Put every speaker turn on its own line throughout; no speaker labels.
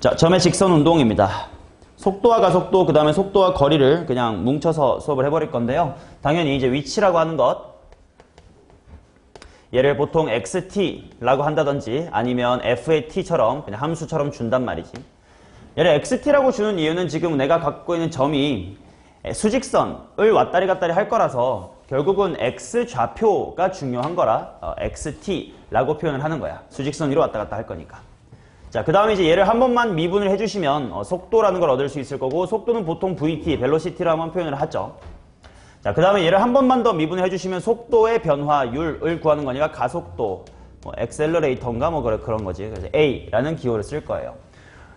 자, 점의 직선 운동입니다. 속도와 가속도, 그 다음에 속도와 거리를 그냥 뭉쳐서 수업을 해버릴 건데요. 당연히 이제 위치라고 하는 것, 얘를 보통 XT라고 한다든지 아니면 F의 T처럼 그냥 함수처럼 준단 말이지. 얘를 XT라고 주는 이유는 지금 내가 갖고 있는 점이 수직선을 왔다리 갔다리 할 거라서 결국은 X좌표가 중요한 거라 XT라고 표현을 하는 거야. 수직선 위로 왔다 갔다 할 거니까. 자, 그 다음에 이제 얘를 한 번만 미분을 해주시면 속도라는 걸 얻을 수 있을 거고, 속도는 보통 VT, 벨로시티라고 한번 표현을 하죠. 자, 그 다음에 얘를 한 번만 더 미분을 해주시면 속도의 변화율을 구하는 거니까 가속도, 엑셀러레이터인가 그런 거지. 그래서 A라는 기호를 쓸 거예요.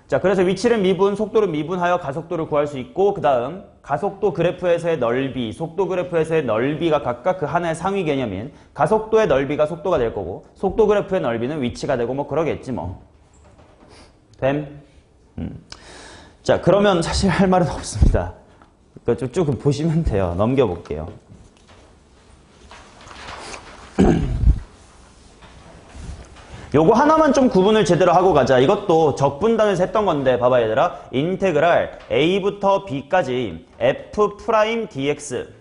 자, 그래서 위치를 미분, 속도를 미분하여 가속도를 구할 수 있고, 그 다음 가속도 그래프에서의 넓이, 속도 그래프에서의 넓이가 각각 그 하나의 상위 개념인 가속도의 넓이가 속도가 될 거고, 속도 그래프의 넓이는 위치가 되고 그러겠지 뭐. 됨? 자, 그러면 사실 할 말은 없습니다. 쭉 보시면 돼요. 넘겨볼게요. 요거 하나만 좀 구분을 제대로 하고 가자. 이것도 적분단에서 했던 건데 봐봐 얘들아. 인테그랄 A부터 B까지 F' dx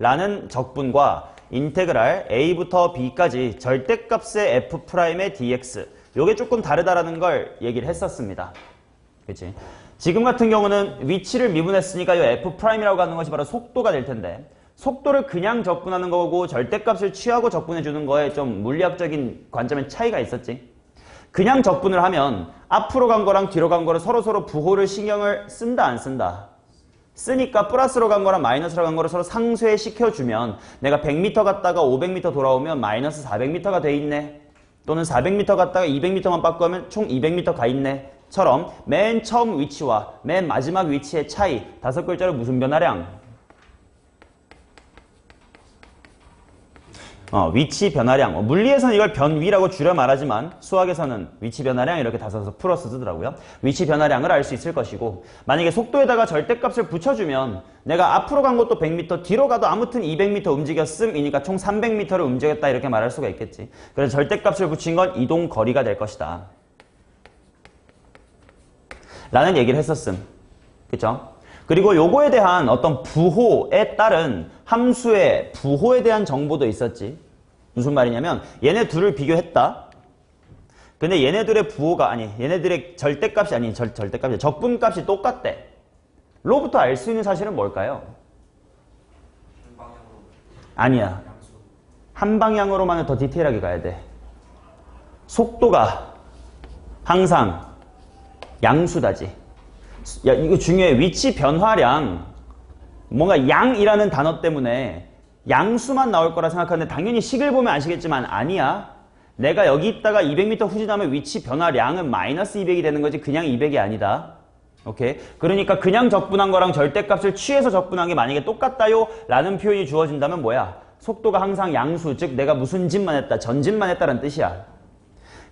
라는 적분과 인테그랄 A부터 B까지 절대값의 F'의 dx, 요게 조금 다르다라는 걸 얘기를 했었습니다. 그치? 지금 같은 경우는 위치를 미분했으니까 이 F'이라고 하는 것이 바로 속도가 될 텐데, 속도를 그냥 적분하는 거고 절대값을 취하고 적분해주는 거에 좀 물리학적인 관점의 차이가 있었지. 그냥 적분을 하면 앞으로 간 거랑 뒤로 간 거를 서로 부호를 신경을 쓴다 안 쓴다? 쓰니까 플러스로 간 거랑 마이너스로 간 거를 서로 상쇄 시켜주면 내가 100m 갔다가 500m 돌아오면 마이너스 400m가 돼 있네. 또는 400m 갔다가 200m만 바꾸면 총 200m 가 있네. 처럼 맨 처음 위치와 맨 마지막 위치의 차이, 5글자로 무슨 변화량? 위치 변화량. 물리에서는 이걸 변위라고 줄여 말하지만 수학에서는 위치 변화량 이렇게 다 써서 풀어서 쓰더라고요. 위치 변화량을 알 수 있을 것이고, 만약에 속도에다가 절대값을 붙여주면 내가 앞으로 간 것도 100m, 뒤로 가도 아무튼 200m 움직였음이니까 총 300m를 움직였다 이렇게 말할 수가 있겠지. 그래서 절대값을 붙인 건 이동 거리가 될 것이다 라는 얘기를 했었음. 그쵸? 그리고 요거에 대한 어떤 부호에 따른 함수의 부호에 대한 정보도 있었지. 무슨 말이냐면 얘네 둘을 비교했다. 근데 얘네들의 부호가 얘네들의 절대값이 절대값이 적분값이 똑같대. 로부터 알 수 있는 사실은 뭘까요? 아니야. 한 방향으로만은 더 디테일하게 가야 돼. 속도가 항상 양수다지. 야, 이거 중요해. 위치 변화량. 뭔가 양이라는 단어 때문에 양수만 나올 거라 생각하는데 당연히 식을 보면 아시겠지만 아니야. 내가 여기 있다가 200m 후진하면 위치 변화량은 마이너스 200이 되는 거지 그냥 200이 아니다. 오케이? 그러니까 그냥 적분한 거랑 절대값을 취해서 적분한 게 만약에 똑같다요 라는 표현이 주어진다면 뭐야? 속도가 항상 양수, 즉 내가 무슨 짓만 했다, 전짓만 했다는 뜻이야.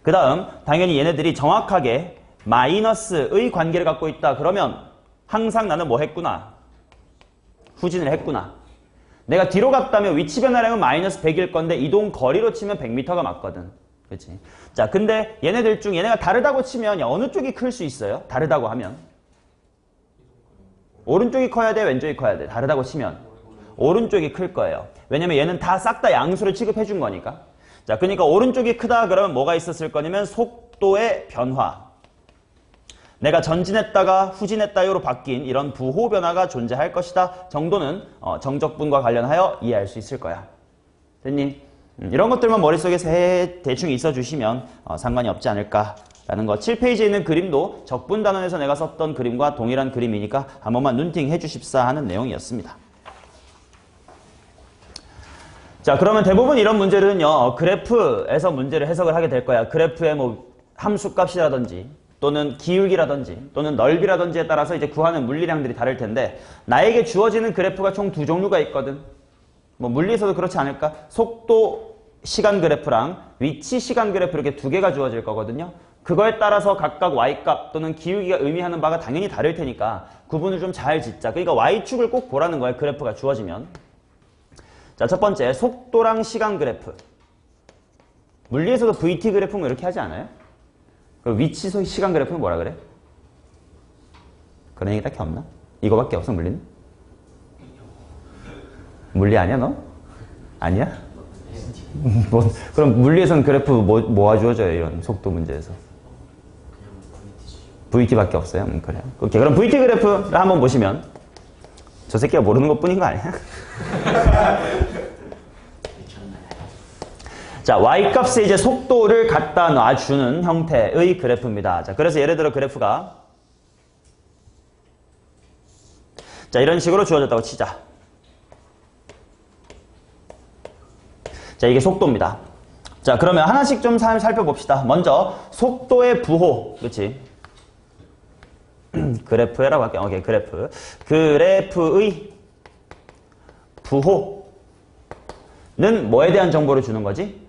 그 다음 당연히 얘네들이 정확하게 마이너스의 관계를 갖고 있다. 그러면 항상 나는 뭐 했구나? 후진을 했구나. 내가 뒤로 갔다면 위치 변화량은 마이너스 100일 건데 이동 거리로 치면 100m가 맞거든. 그치? 자, 근데 얘네들 중 얘네가 다르다고 치면 어느 쪽이 클 수 있어요? 다르다고 하면. 오른쪽이 커야 돼? 왼쪽이 커야 돼? 다르다고 치면. 오른쪽이 클 거예요. 왜냐면 얘는 다 싹 다 양수를 취급해 준 거니까. 자, 그러니까 오른쪽이 크다 그러면 뭐가 있었을 거냐면 속도의 변화. 내가 전진했다가 후진했다요로 바뀐 이런 부호 변화가 존재할 것이다 정도는 정적분과 관련하여 이해할 수 있을 거야. 됐니? 이런 것들만 머릿속에 대충 있어주시면 상관이 없지 않을까라는 거. 7페이지에 있는 그림도 적분단원에서 내가 썼던 그림과 동일한 그림이니까 한 번만 눈팅 해주십사 하는 내용이었습니다. 자, 그러면 대부분 이런 문제들은요, 그래프에서 문제를 해석을 하게 될 거야. 그래프의 뭐 함수값이라든지 또는 기울기라든지 또는 넓이라든지에 따라서 이제 구하는 물리량들이 다를 텐데, 나에게 주어지는 그래프가 총 두 종류가 있거든. 뭐 물리에서도 그렇지 않을까? 속도 시간 그래프랑 위치 시간 그래프 이렇게 두 개가 주어질 거거든요. 그거에 따라서 각각 y값 또는 기울기가 의미하는 바가 당연히 다를 테니까 구분을 좀 잘 짓자. 그러니까 y축을 꼭 보라는 거예요. 그래프가 주어지면. 자, 첫 번째 속도랑 시간 그래프. 물리에서도 VT 그래프 뭐 이렇게 하지 않아요? 위치 시간 그래프는 뭐라 그래? 그런 얘기 딱히 없나? 이거밖에 없어, 물리는? 물리 아니야, 너? 아니야? 그럼 물리에서는 그래프 뭐가 주어져요, 이런 속도 문제에서? VT밖에 없어요? 그래요. 오케이, 그럼 VT 그래프를 한번 보시면 저 새끼가 모르는 것 뿐인 거 아니야? 자, y값에 이제 속도를 갖다 놔주는 형태의 그래프입니다. 자, 그래서 예를 들어 그래프가 자, 이런 식으로 주어졌다고 치자. 자, 이게 속도입니다. 자, 그러면 하나씩 좀 살펴봅시다. 먼저 속도의 부호, 그렇지? 그래프라고 할게요. 오케이, 그래프. 그래프의 부호는 뭐에 대한 정보를 주는 거지?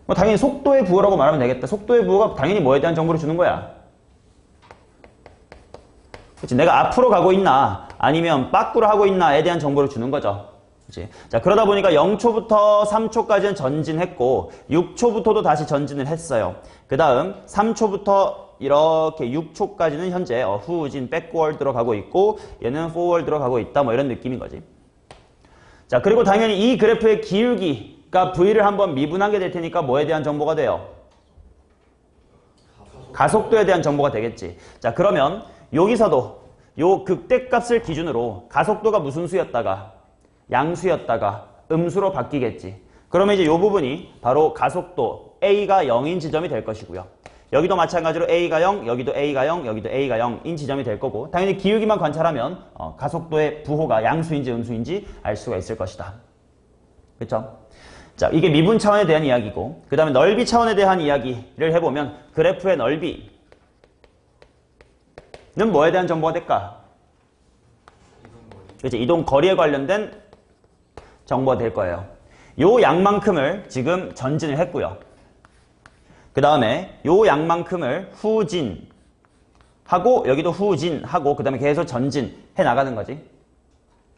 뭐 당연히 속도의 부호라고 말하면 되겠다. 속도의 부호가 당연히 뭐에 대한 정보를 주는 거야? 그렇지? 내가 앞으로 가고 있나 아니면 밖으로 하고 있나에 대한 정보를 주는 거죠. 그렇지? 자, 그러다 보니까 0초부터 3초까지는 전진했고 6초부터도 다시 전진을 했어요. 그 다음 3초부터 이렇게 6초까지는 현재 후진, 백워드로 가고 있고 얘는 포워드로 가고 있다, 뭐 이런 느낌인 거지. 자, 그리고 당연히 이 그래프의 기울기가 V를 한번 미분하게 될 테니까 뭐에 대한 정보가 돼요? 가속도에 대한 정보가 되겠지. 자, 그러면 여기서도 요 극대값을 기준으로 가속도가 무슨 수였다가 양수였다가 음수로 바뀌겠지. 그러면 이제 요 부분이 바로 가속도 A가 0인 지점이 될 것이고요. 여기도 마찬가지로 A가 0, 여기도 A가 0, 여기도 A가 0인 지점이 될 거고 당연히 기울기만 관찰하면 가속도의 부호가 양수인지 음수인지 알 수가 있을 것이다. 그렇죠? 자, 이게 미분 차원에 대한 이야기고 그 다음에 넓이 차원에 대한 이야기를 해보면 그래프의 넓이는 뭐에 대한 정보가 될까? 그렇지? 이동 거리에 관련된 정보가 될 거예요. 요 양만큼을 지금 전진을 했고요. 그 다음에 요 양만큼을 후진하고 여기도 후진하고 그 다음에 계속 전진해 나가는 거지.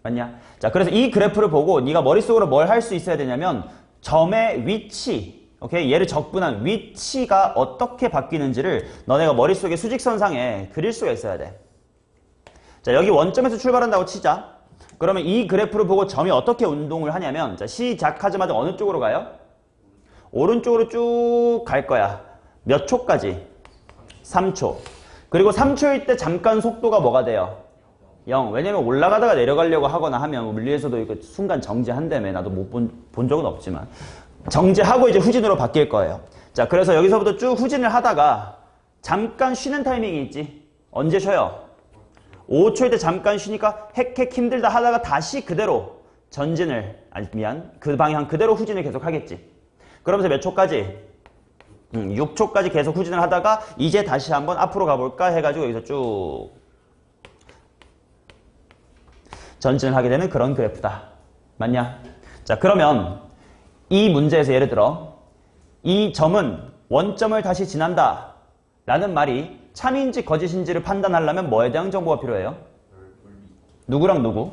맞냐? 자, 그래서 이 그래프를 보고 네가 머릿속으로 뭘 할 수 있어야 되냐면 점의 위치, 오케이? 얘를 적분한 위치가 어떻게 바뀌는지를 너네가 머릿속에 수직선상에 그릴 수가 있어야 돼. 자, 여기 원점에서 출발한다고 치자. 그러면 이 그래프를 보고 점이 어떻게 운동을 하냐면 자, 시작하자마자 어느 쪽으로 가요? 오른쪽으로 쭉 갈 거야. 몇 초까지? 3초. 그리고 3초일 때 잠깐 속도가 뭐가 돼요? 0. 왜냐면 올라가다가 내려가려고 하거나 하면 물리에서도 이거 순간 정지한다며. 나도 못 본 적은 없지만. 정지하고 이제 후진으로 바뀔 거예요. 자, 그래서 여기서부터 쭉 후진을 하다가 잠깐 쉬는 타이밍이 있지. 언제 쉬어요? 5초일 때 잠깐 쉬니까 헥헥 힘들다 하다가 다시 그대로 전진을, 그 방향 그대로 후진을 계속 하겠지. 그러면서 몇 초까지? 6초까지 계속 후진을 하다가 이제 다시 한번 앞으로 가볼까 해가지고 여기서 쭉 전진을 하게 되는 그런 그래프다. 맞냐? 자, 그러면 이 문제에서 예를 들어 이 점은 원점을 다시 지난다 라는 말이 참인지 거짓인지를 판단하려면 뭐에 대한 정보가 필요해요? 누구랑 누구?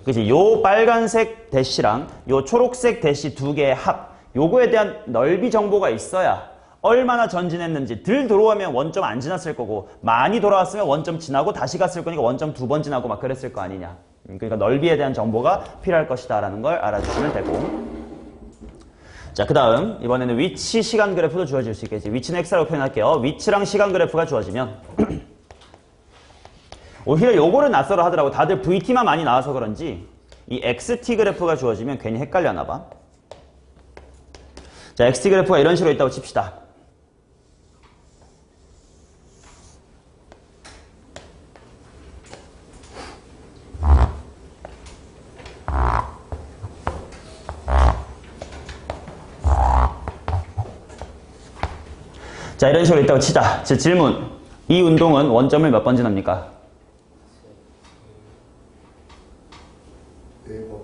그치? 요 빨간색 대시랑 요 초록색 대시 두 개의 합, 요거에 대한 넓이 정보가 있어야 얼마나 전진했는지. 들 들어오면 원점 안 지났을 거고 많이 돌아왔으면 원점 지나고 다시 갔을 거니까 원점 2번 지나고 막 그랬을 거 아니냐. 그러니까 넓이에 대한 정보가 필요할 것이다 라는 걸 알아주시면 되고. 자, 그 다음 이번에는 위치 시간 그래프도 주어질 수 있겠지. 위치는 x라고 표현할게요. 위치랑 시간 그래프가 주어지면 오히려 요거를 낯설어 하더라고. 다들 VT만 많이 나와서 그런지 이 XT 그래프가 주어지면 괜히 헷갈려나 봐. 자, XT 그래프가 이런 식으로 있다고 칩시다. 자, 이런 식으로 있다고 치자. 제 질문. 이 운동은 원점을 몇 번 지납니까?
4번.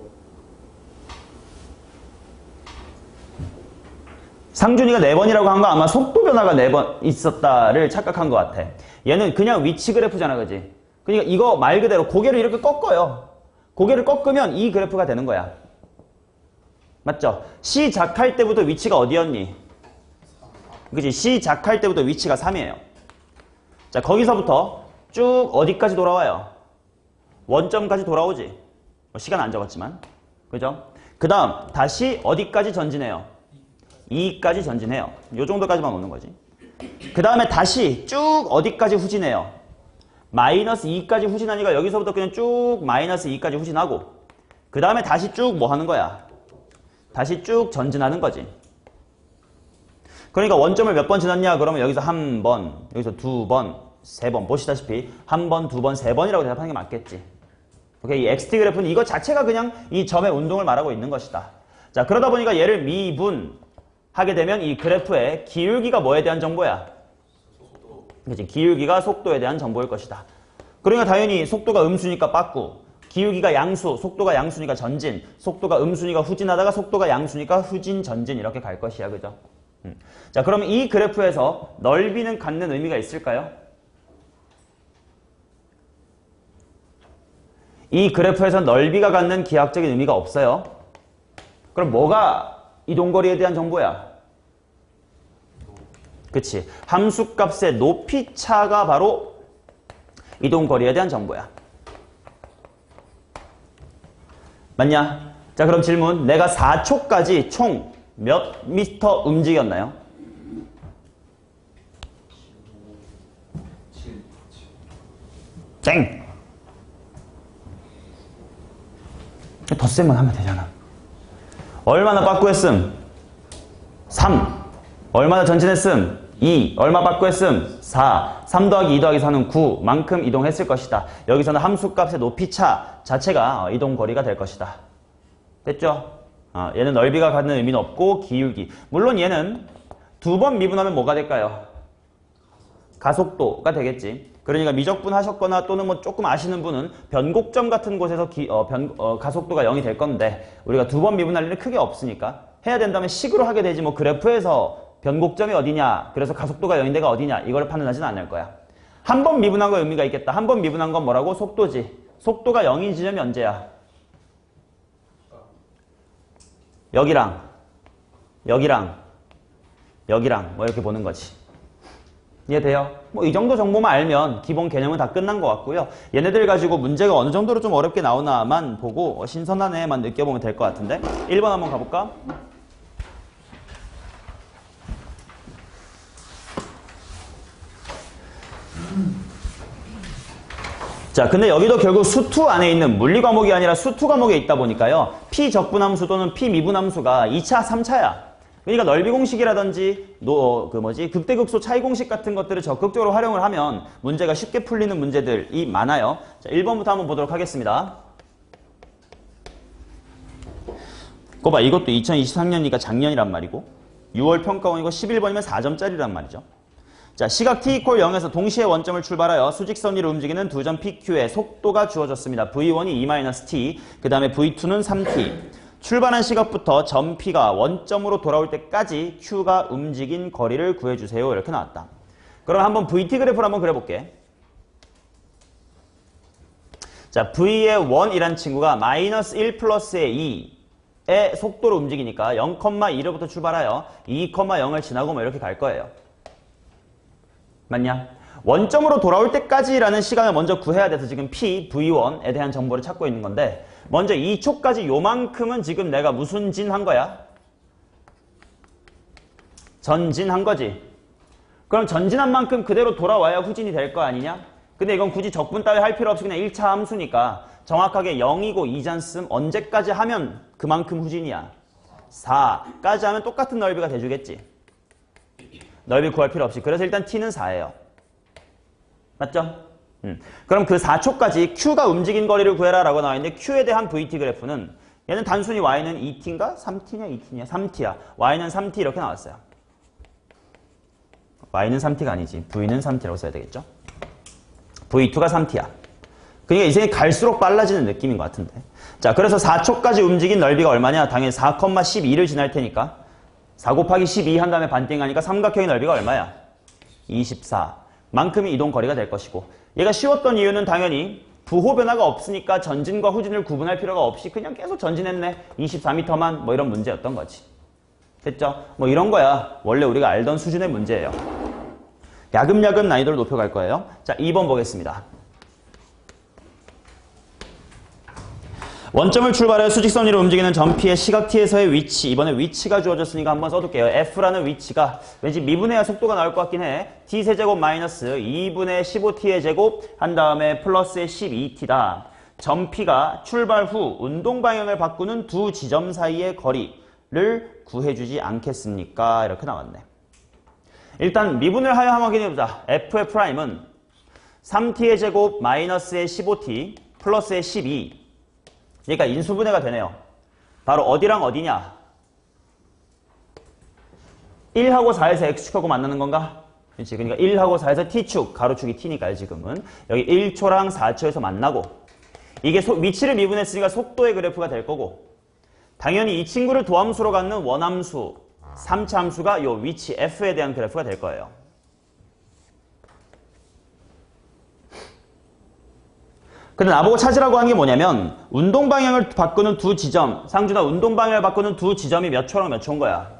상준이가 4번이라고 한 거 아마 속도 변화가 4번 있었다를 착각한 것 같아. 얘는 그냥 위치 그래프잖아, 그지? 그러니까 이거 말 그대로 고개를 이렇게 꺾어요. 고개를 꺾으면 이 그래프가 되는 거야. 맞죠? 시작할 때부터 위치가 어디였니? 그치? 시작할 때부터 위치가 3이에요. 자, 거기서부터 쭉 어디까지 돌아와요? 원점까지 돌아오지. 뭐 시간 안 적었지만. 그죠? 그 다음 다시 어디까지 전진해요? 2까지 전진해요. 요 정도까지만 오는 거지. 그 다음에 다시 쭉 어디까지 후진해요? 마이너스 2까지 후진하니까 여기서부터 그냥 쭉 마이너스 2까지 후진하고 그 다음에 다시 쭉 뭐 하는 거야? 다시 쭉 전진하는 거지. 그러니까 원점을 몇 번 지났냐? 그러면 여기서 한 번, 여기서 두 번, 세 번. 보시다시피 한 번, 두 번, 세 번이라고 대답하는 게 맞겠지. 오케이, 이 XT 그래프는 이거 자체가 그냥 이 점의 운동을 말하고 있는 것이다. 자, 그러다 보니까 얘를 미분하게 되면 이 그래프의 기울기가 뭐에 대한 정보야? 그치, 기울기가 속도에 대한 정보일 것이다. 그러니까 당연히 속도가 음수니까 빠꾸, 기울기가 양수, 속도가 양수니까 전진, 속도가 음수니까 후진하다가 속도가 양수니까 후진, 전진 이렇게 갈 것이야. 그죠? 자, 그러면 이 그래프에서 넓이는 갖는 의미가 있을까요? 이 그래프에서 넓이가 갖는 기하학적인 의미가 없어요. 그럼 뭐가 이동거리에 대한 정보야? 그치. 함수값의 높이차가 바로 이동거리에 대한 정보야. 맞냐? 자, 그럼 질문. 내가 4초까지 총 몇 미터 움직였나요? 땡! 덧셈만 하면 되잖아. 얼마나 빠꾸했음? 3. 얼마나 전진했음? 2. 얼마 빠꾸했음? 4. 3 더하기 2 더하기 4는 9만큼 이동했을 것이다. 여기서는 함수값의 높이차 자체가 이동거리가 될 것이다. 됐죠? 얘는 넓이가 갖는 의미는 없고 기울기. 물론 얘는 두 번 미분하면 뭐가 될까요? 가속도가 되겠지. 그러니까 미적분 하셨거나 또는 뭐 조금 아시는 분은 변곡점 같은 곳에서 가속도가 0이 될 건데 우리가 두 번 미분할 일은 크게 없으니까 해야 된다면 식으로 하게 되지 뭐 그래프에서 변곡점이 어디냐 그래서 가속도가 0인데가 어디냐 이걸 판단하지는 않을 거야. 한 번 미분한 거 의미가 있겠다. 한 번 미분한 건 뭐라고? 속도지. 속도가 0인 지점이 언제야? 여기랑 여기랑 여기랑 뭐 이렇게 보는 거지. 이해돼요? 뭐 이 정도 정보만 알면 기본 개념은 다 끝난 것 같고요. 얘네들 가지고 문제가 어느 정도로 좀 어렵게 나오나만 보고 신선하네만 느껴보면 될 것 같은데 1번 한번 가볼까? 자, 근데 여기도 결국 수2 안에 있는 물리 과목이 아니라 수2 과목에 있다 보니까요. P적분함수 또는 P미분함수가 2차, 3차야. 그러니까 넓이 공식이라든지 극대극소 차이 공식 같은 것들을 적극적으로 활용을 하면 문제가 쉽게 풀리는 문제들이 많아요. 자, 1번부터 한번 보도록 하겠습니다. 거봐, 이것도 2023년이니까 작년이란 말이고 6월 평가원이고 11번이면 4점짜리란 말이죠. 자, 시각 t = 0에서 동시에 원점을 출발하여 수직선 위로 움직이는 두 점 PQ의 속도가 주어졌습니다. V1이 E-t, 그 다음에 V2는 3t. 출발한 시각부터 점 P가 원점으로 돌아올 때까지 Q가 움직인 거리를 구해주세요. 이렇게 나왔다. 그럼 한번 VT 그래프를 한번 그려볼게. 자, V의 1이란 친구가 마이너스 1 플러스의 2의 속도로 움직이니까 0,2로부터 출발하여 2,0을 지나고 뭐 이렇게 갈 거예요. 맞냐? 원점으로 돌아올 때까지라는 시간을 먼저 구해야 돼서 지금 P, V1에 대한 정보를 찾고 있는 건데 먼저 2초까지 요만큼은 지금 내가 무슨 진한 거야? 전진한 거지. 그럼 전진한 만큼 그대로 돌아와야 후진이 될 거 아니냐? 근데 이건 굳이 적분 따위 할 필요 없이 그냥 1차 함수니까 정확하게 0이고 2잔씀 언제까지 하면 그만큼 후진이야? 4까지 하면 똑같은 넓이가 돼주겠지. 넓이 구할 필요 없이. 그래서 일단 t는 4예요. 맞죠? 그럼 그 4초까지 q가 움직인 거리를 구해라 라고 나와 있는데 q에 대한 vt 그래프는 얘는 단순히 y는 2t인가? 3t냐? 2t냐? 3t야. y는 3t 이렇게 나왔어요. y는 3t가 아니지. v는 3t라고 써야 되겠죠? v2가 3t야. 그러니까 이제 갈수록 빨라지는 느낌인 것 같은데. 자, 그래서 4초까지 움직인 넓이가 얼마냐? 당연히 4,12를 지날 테니까 4 곱하기 12 한 다음에 반띵하니까 삼각형의 넓이가 얼마야? 24. 만큼이 이동거리가 될 것이고 얘가 쉬웠던 이유는 당연히 부호 변화가 없으니까 전진과 후진을 구분할 필요가 없이 그냥 계속 전진했네. 24m만 뭐 이런 문제였던 거지. 됐죠? 뭐 이런 거야 원래 우리가 알던 수준의 문제예요. 야금야금 난이도를 높여갈 거예요. 자, 2번 보겠습니다. 원점을 출발해 수직선 위로 움직이는 점 P의 시각 T에서의 위치. 이번에 위치가 주어졌으니까 한번 써둘게요. F라는 위치가 왠지 미분해야 속도가 나올 것 같긴 해. T세제곱 마이너스 2분의 15T의 제곱 한 다음에 플러스의 12T다. 점 P가 출발 후 운동 방향을 바꾸는 두 지점 사이의 거리를 구해주지 않겠습니까? 이렇게 나왔네. 일단 미분을 하여 한번 확인해보자. F의 프라임은 3T의 제곱 마이너스의 15T 플러스의 12. 그러니까 인수분해가 되네요. 바로 어디랑 어디냐? 1하고 4에서 X축하고 만나는 건가? 그렇지. 그러니까 1하고 4에서 T축, 가로축이 T니까요, 지금은. 여기 1초랑 4초에서 만나고. 이게 위치를 미분했으니까 속도의 그래프가 될 거고. 당연히 이 친구를 도함수로 갖는 원함수, 3차 함수가 요 위치 F에 대한 그래프가 될 거예요. 근데 나보고 찾으라고 한 게 뭐냐면 운동 방향을 바꾸는 두 지점, 상준아 운동 방향을 바꾸는 두 지점이 몇 초랑 몇 초인 거야?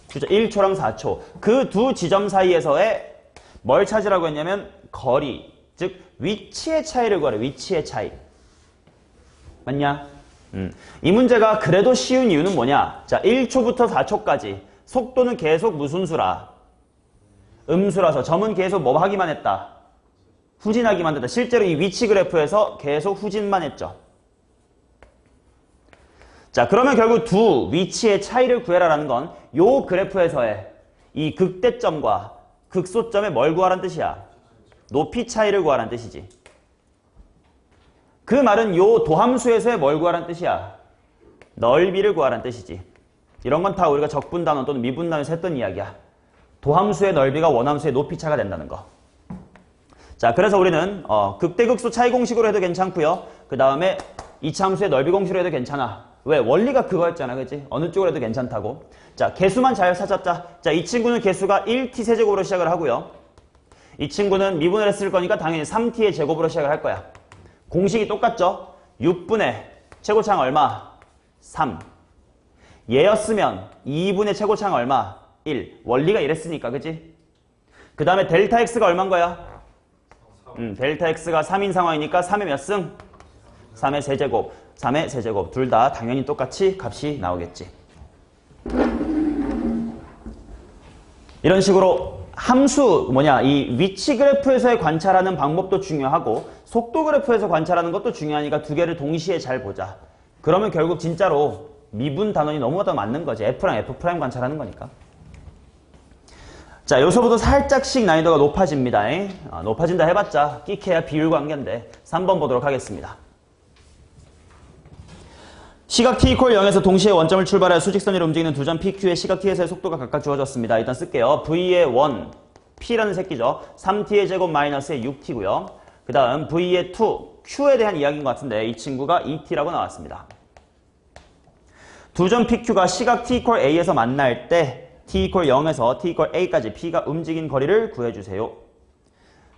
1초랑 4초. 그 두 지점 사이에서의 뭘 찾으라고 했냐면 거리, 즉 위치의 차이를 구하래. 위치의 차이. 맞냐? 이 문제가 그래도 쉬운 이유는 뭐냐? 자, 1초부터 4초까지 속도는 계속 무슨 수라? 음수라서 점은 계속 뭐 하기만 했다? 후진하기만 했다. 실제로 이 위치 그래프에서 계속 후진만 했죠. 자, 그러면 결국 두 위치의 차이를 구해라라는 건 요 그래프에서의 이 극대점과 극소점의 뭘 구하라는 뜻이야? 높이 차이를 구하라는 뜻이지. 그 말은 요 도함수에서의 뭘 구하라는 뜻이야? 넓이를 구하라는 뜻이지. 이런 건 다 우리가 적분단원 또는 미분단원에서 했던 이야기야. 도함수의 넓이가 원함수의 높이 차가 된다는 거. 자, 그래서 우리는 극대극소 차이 공식으로 해도 괜찮고요. 그 다음에 이차함수의 넓이 공식으로 해도 괜찮아. 왜? 원리가 그거였잖아. 그치? 어느 쪽으로 해도 괜찮다고. 자, 개수만 잘 찾았자. 자, 이 친구는 개수가 1t 세제곱으로 시작을 하고요. 이 친구는 미분을 했을 거니까 당연히 3t의 제곱으로 시작을 할 거야. 공식이 똑같죠? 6분의 최고차항 얼마? 3. 얘였으면 2분의 최고차항 얼마? 1. 원리가 이랬으니까, 그치? 그 다음에 델타 x가 얼마인 거야? 델타 x가 3인 상황이니까 3의 몇 승? 3의 세제곱, 3의 세제곱. 둘 다 당연히 똑같이 값이 나오겠지. 이런 식으로 함수 이 위치 그래프에서의 관찰하는 방법도 중요하고 속도 그래프에서 관찰하는 것도 중요하니까 두 개를 동시에 잘 보자. 그러면 결국 진짜로 미분 단원이 너무나 맞는 거지. F랑 F' 관찰하는 거니까. 자, 요소부터 살짝씩 난이도가 높아집니다. 높아진다 해봤자 끼케야 비율 관계인데 3번 보도록 하겠습니다. 시각 t = 0에서 동시에 원점을 출발해 수직선 위로 움직이는 두 점 PQ의 시각 t에서의 속도가 각각 주어졌습니다. 일단 쓸게요. V의 1, P라는 새끼죠. 3t의 제곱 마이너스의 6t고요. 그 다음 V의 2, Q에 대한 이야기인 것 같은데 이 친구가 2t라고 나왔습니다. 두 점 PQ가 시각 t = A에서 만날 때 t = 0에서 t = A까지 P가 움직인 거리를 구해주세요.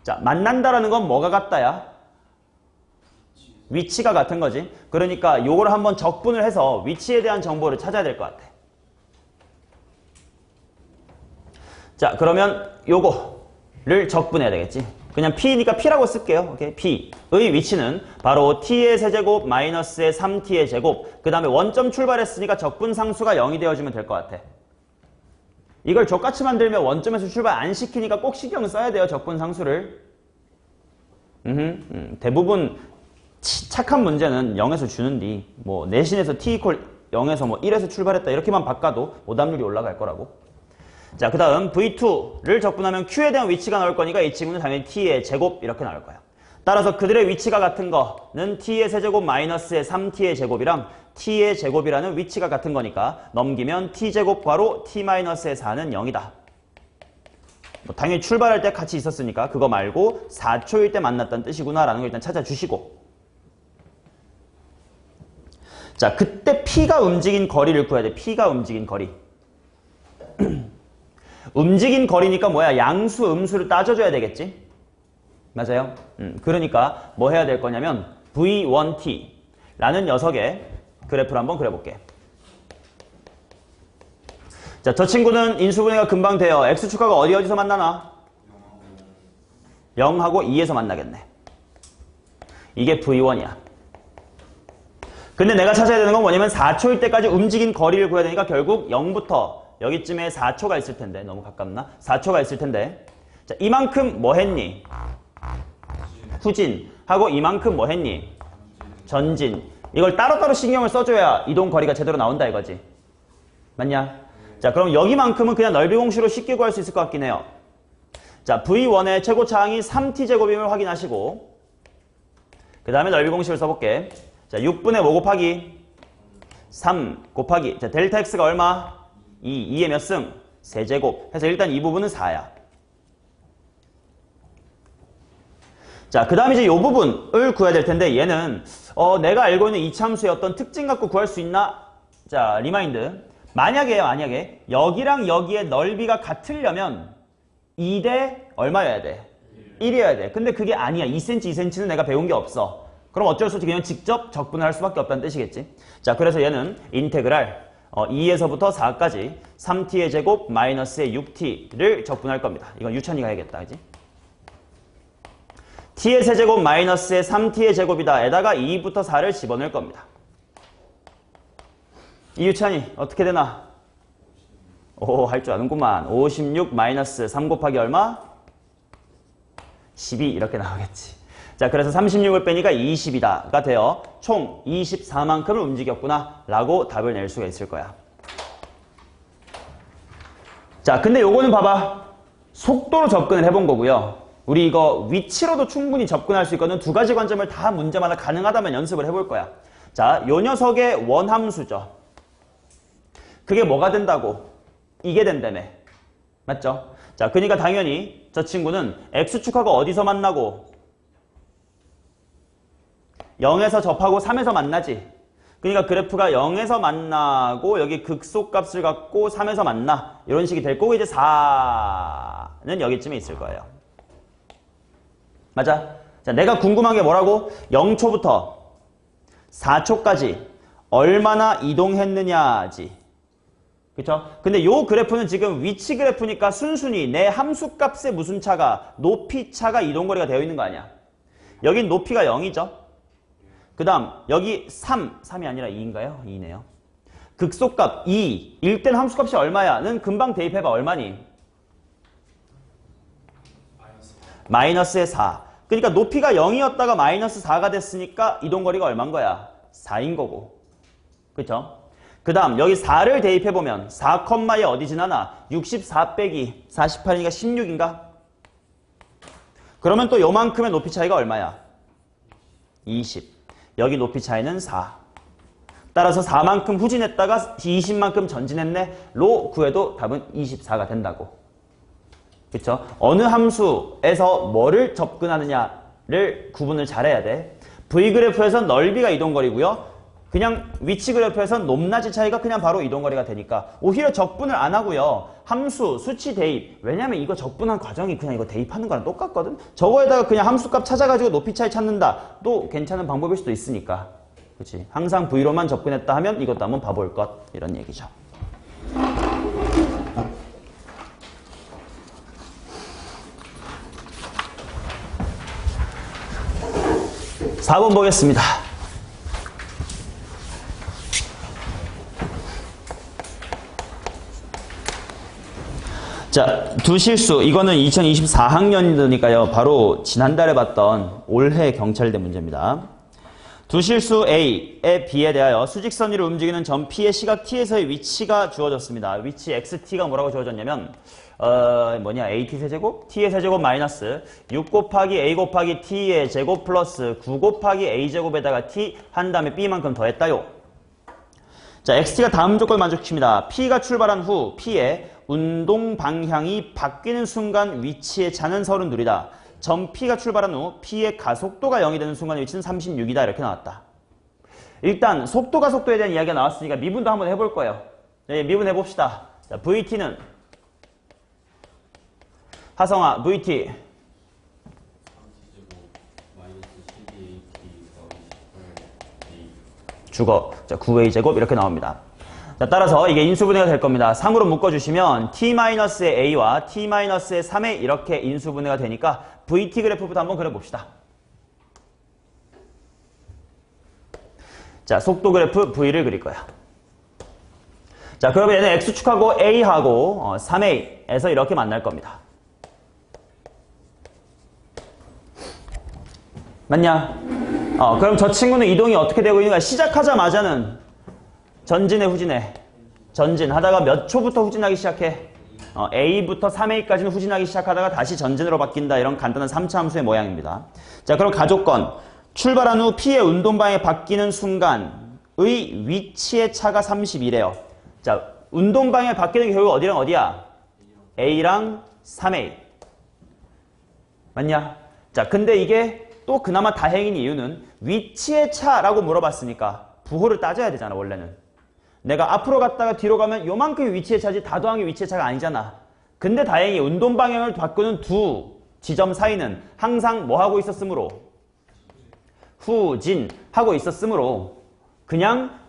자, 만난다라는 건 뭐가 같다야? 위치가 같은 거지. 그러니까 요걸 한번 적분을 해서 위치에 대한 정보를 찾아야 될 것 같아. 자, 그러면 요거를 적분해야 되겠지. 그냥 P니까 P라고 쓸게요. 오케이? P의 위치는 바로 T의 세제곱 마이너스의 3T의 제곱. 그 다음에 원점 출발했으니까 적분 상수가 0이 되어주면 될 것 같아. 이걸 족같이 만들면 원점에서 출발 안 시키니까 꼭 신경 써야 돼요. 적분 상수를. 대부분 착한 문제는 0에서 주는디 내신에서 t = 0에서 1에서 출발했다 이렇게만 바꿔도 오답률이 올라갈 거라고. 자, 그 다음 V2를 적분하면 Q에 대한 위치가 나올 거니까 이 친구는 당연히 T의 제곱 이렇게 나올 거야. 따라서 그들의 위치가 같은 거는 T의 세제곱 마이너스의 3T의 제곱이랑 T의 제곱이라는 위치가 같은 거니까 넘기면 T제곱 괄호 T-의 4는 0이다. 당연히 출발할 때 같이 있었으니까 그거 말고 4초일 때 만났다는 뜻이구나 라는 걸 일단 찾아주시고. 자, 그때 P가 움직인 거리를 구해야 돼. P가 움직인 거리. 움직인 거리니까 뭐야? 양수, 음수를 따져줘야 되겠지? 맞아요? 그러니까 뭐 해야 될 거냐면 V1T라는 녀석의 그래프를 한번 그려볼게. 자, 저 친구는 인수분해가 금방 돼요. x축하가 어디서 만나나? 0하고 2에서 만나겠네. 이게 V1이야. 근데 내가 찾아야 되는 건 뭐냐면 4초일 때까지 움직인 거리를 구해야 되니까 결국 0부터 여기쯤에 4초가 있을 텐데. 너무 가깝나? 4초가 있을 텐데. 자, 이만큼 뭐 했니? 후진. 하고 이만큼 뭐 했니? 전진. 이걸 따로따로 신경을 써줘야 이동 거리가 제대로 나온다 이거지. 맞냐? 자, 그럼 여기만큼은 그냥 넓이 공식으로 쉽게 구할 수 있을 것 같긴 해요. 자, V1의 최고차항이 3t제곱임을 확인하시고 그 다음에 넓이 공식을 써볼게. 자, 6분의 5 곱하기 3 곱하기 자, 델타 x가 얼마? 2의 몇 승? 세제곱 해서 일단 이 부분은 4야. 자, 그 다음에 이제 이 부분을 구해야 될 텐데 얘는 내가 알고 있는 이차함수의 어떤 특징 갖고 구할 수 있나? 자, 리마인드. 만약에 여기랑 여기의 넓이가 같으려면 2대 얼마여야 돼? 1이어야 돼. 근데 그게 아니야. 2cm, 2cm는 내가 배운 게 없어. 그럼 어쩔 수 없이 그냥 직접 적분을 할 수밖에 없다는 뜻이겠지. 자, 그래서 얘는 인테그랄 2에서부터 4까지 3t의 제곱 마이너스의 6t를 적분할 겁니다. 이건 유찬이가 해야겠다. 그지? t의 세제곱 마이너스의 3t의 제곱이다. 에다가 2부터 4를 집어넣을 겁니다. 이유찬이 어떻게 되나? 오, 할 줄 아는구만. 56 마이너스 3 곱하기 얼마? 12 이렇게 나오겠지. 자, 그래서 36을 빼니까 20이다가 되어 총 24만큼을 움직였구나 라고 답을 낼 수가 있을 거야. 자, 근데 요거는 봐봐. 속도로 접근을 해본 거고요. 우리 이거 위치로도 충분히 접근할 수 있거든. 두 가지 관점을 다 문제마다 가능하다면 연습을 해볼 거야. 자, 요 녀석의 원함수죠. 그게 뭐가 된다고? 이게 된다며. 맞죠? 자, 그러니까 당연히 저 친구는 x축하고 어디서 만나고? 0에서 접하고 3에서 만나지. 그러니까 그래프가 0에서 만나고 여기 극소값을 갖고 3에서 만나. 이런 식이 될 거고 이제 4는 여기쯤에 있을 거예요. 맞아? 자, 내가 궁금한 게 뭐라고? 0초부터 4초까지 얼마나 이동했느냐지. 그쵸? 근데 요 그래프는 지금 위치 그래프니까 순순히 내 함수값의 무슨 차가, 높이 차가 이동거리가 되어 있는 거 아니야. 여긴 높이가 0이죠. 그 다음 여기 3이 아니라 2인가요? 2네요. 극소값 2, 1된 함수값이 얼마야? 는 금방 대입해봐. 얼마니? 마이너스의 4. 그러니까 높이가 0이었다가 마이너스 4가 됐으니까 이동거리가 얼마인 거야? 4인 거고. 그쵸? 그 다음 여기 4를 대입해보면 4컴마에 어디 지나나? 64 빼기 48이니까 16인가? 그러면 또 요만큼의 높이 차이가 얼마야? 20. 여기 높이 차이는 4. 따라서 4만큼 후진했다가 20만큼 전진했네? 로 구해도 답은 24가 된다고. 그쵸? 어느 함수에서 뭐를 접근하느냐를 구분을 잘해야 돼. V그래프에선 넓이가 이동거리고요. 그냥 위치 그래프에선 높낮이 차이가 그냥 바로 이동거리가 되니까 오히려 적분을 안 하고요. 함수, 수치 대입. 왜냐면 이거 적분한 과정이 그냥 이거 대입하는 거랑 똑같거든. 저거에다가 그냥 함수값 찾아가지고 높이 차이 찾는다. 또 괜찮은 방법일 수도 있으니까. 그치? 항상 V로만 접근했다 하면 이것도 한번 봐볼 것. 이런 얘기죠. 4번 보겠습니다. 자, 두 실수. 이거는 2024학년이니까요. 바로 지난달에 봤던 올해 경찰대 문제입니다. 두 실수 A의 B에 대하여 수직선 위를 움직이는 점 P의 시각 T에서의 위치가 주어졌습니다. 위치 XT가 뭐라고 주어졌냐면 AT 세제곱? T의 세제곱 마이너스 6 곱하기 A 곱하기 T의 제곱 플러스 9 곱하기 A 제곱에다가 T 한 다음에 B만큼 더했다요. 자, XT가 다음 조건을 만족시킵니다. P가 출발한 후 P의 운동 방향이 바뀌는 순간 위치의 차는 32이다. 점 P가 출발한 후 P의 가속도가 0이 되는 순간의 위치는 36이다. 이렇게 나왔다. 일단 속도 가속도에 대한 이야기가 나왔으니까 미분도 한번 해볼 거예요. 네, 미분 해봅시다. 자, VT는 하성아, VT 죽어. 자, 9A제곱 이렇게 나옵니다. 자, 따라서 이게 인수분해가 될 겁니다. 3으로 묶어주시면 t-의 a와 t-의 3에 이렇게 인수분해가 되니까 VT 그래프부터 한번 그려봅시다. 자, 속도 그래프 V를 그릴 거야. 자, 그러면 얘는 X축하고 A하고 3A에서 이렇게 만날 겁니다. 맞냐? 그럼 저 친구는 이동이 어떻게 되고 있는가? 시작하자마자는 전진해, 후진해. 전진하다가 몇 초부터 후진하기 시작해? A부터 3A까지는 후진하기 시작하다가 다시 전진으로 바뀐다. 이런 간단한 3차 함수의 모양입니다. 자, 그럼 가족건. 출발한 후 P의 운동방향이 바뀌는 순간의 위치의 차가 30이래요. 자, 운동방향이 바뀌는 게 결국 어디랑 어디야? A랑 3A. 맞냐? 자, 근데 이게 또 그나마 다행인 이유는 위치의 차라고 물어봤으니까 부호를 따져야 되잖아, 원래는. 내가 앞으로 갔다가 뒤로 가면 요만큼의 위치의 차지 다도항의 위치의 차가 아니잖아. 근데 다행히 운동방향을 바꾸는 두 지점 사이는 항상 뭐 하고 있었으므로? 후진하고 있었으므로 그냥